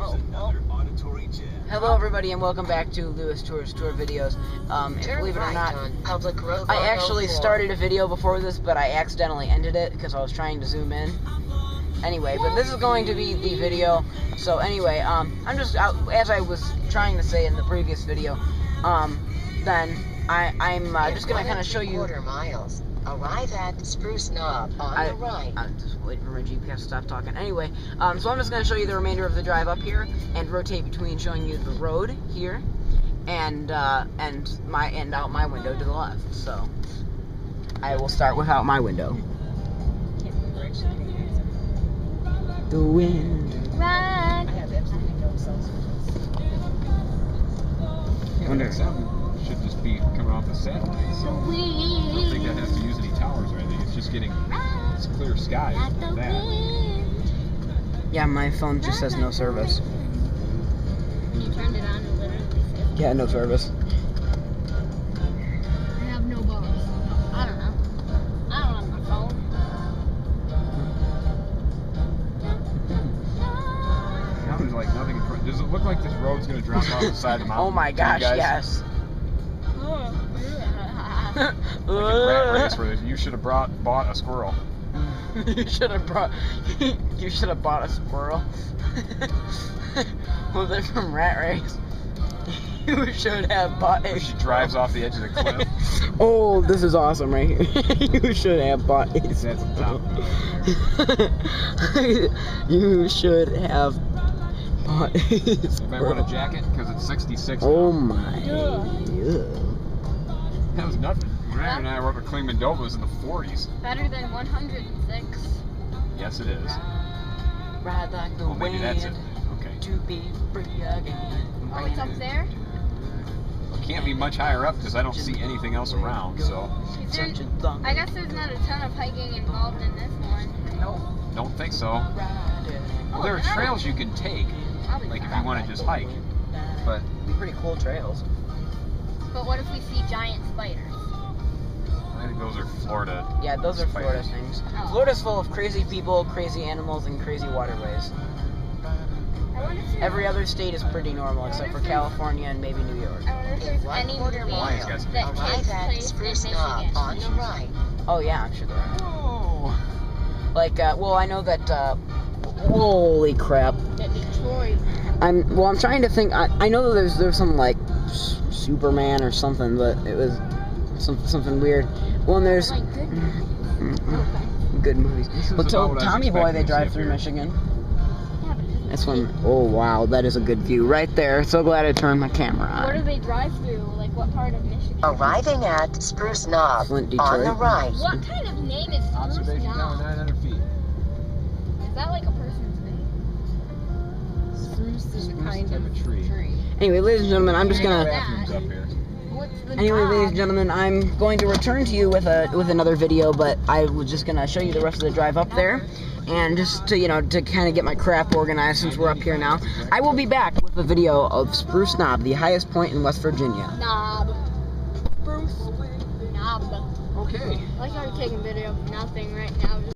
Hello everybody and welcome back to Lewis Tours Tour videos. Believe it or not, I actually started a video before this, but I accidentally ended it because I was trying to zoom in. Anyway, but this is going to be the video. So anyway, I'm just, as I was trying to say in the previous video, then I'm just gonna kind of show you. Miles. Arrive at Spruce Knob on the right. I'm just waiting for my GPS to stop talking. Anyway, so I'm just going to show you the remainder of the drive up here and rotate between showing you the road here and out my window to the left. So I will start without my window. The wind. Run. I wonder. Should just be coming off the satellite, so I don't think that has to use any towers or anything. It's just getting it's clear skies like that. Yeah, my phone just says no service. When you turned it on, it literally said, Yeah, no service. I have no balls. I don't know. I don't have my phone. There's like nothing in front. Does it look like this road's going to drop off the side of the mountain? Oh my gosh, yes. Like in Rat Race where you should have bought a squirrel. You should have bought a squirrel. Well, they're from Rat Race. You should have bought a She drives off the edge of the cliff. Oh, this is awesome right here. You should have bought a That's the top. You should have bought a You might want a jacket because it's 66. Oh now. my. Yeah. That was nothing. Ryan and I were up at Klingman-Doba, it was in the 40s. Better than 106. Yes, it is. Ride like the Well, maybe that's it. wind Okay. to be free again. Oh, it's up there? It can't be much higher up because I don't see anything else around, so. I guess there's not a ton of hiking involved in this one. Nope. Don't think so. Well, there are trails you can take, like if you want to just hike, but Be pretty cool trails. But what if we see giant spiders? I think those are Florida. Yeah, those are Florida things. Oh. Florida's full of crazy people, crazy animals, and crazy waterways. I wonder if Every other state is pretty normal except for California and maybe New York. I wonder if there's any movies Lions got some that big take Arrive at place in Spruce Knob Michigan. on the right. Oh yeah, I'm sure there are. Oh. Like, well, I know that. Holy crap! That Detroit. I'm trying to think. I know that there's some like Superman or something, but it was something weird. Well, and there's Like good. good movies. Well, about what I was Tommy Boy, expecting they to see drive up through here. Michigan. Yeah, but it's That's when. Oh wow, that is a good view right there. So glad I turned my camera Where do on. they drive through? Like what part of Michigan? Arriving at Spruce Knob Flint, on the Detroit. right. What kind of name is Spruce Observation tower, Knob? 900 feet. Is that like a person's name? Spruce is a kind type of of tree. Anyway, ladies and gentlemen, I'm just gonna. Bathrooms up here. What's the Anyway, knob? ladies and gentlemen, I'm going to return to you with another video, but I was just gonna show you the rest of the drive up there, and just to to kind of get my crap organized since we're up here now. I will be back with a video of Spruce Knob, the highest point in West Virginia. Knob. Spruce Knob. Okay. I like how you're taking video of nothing right now.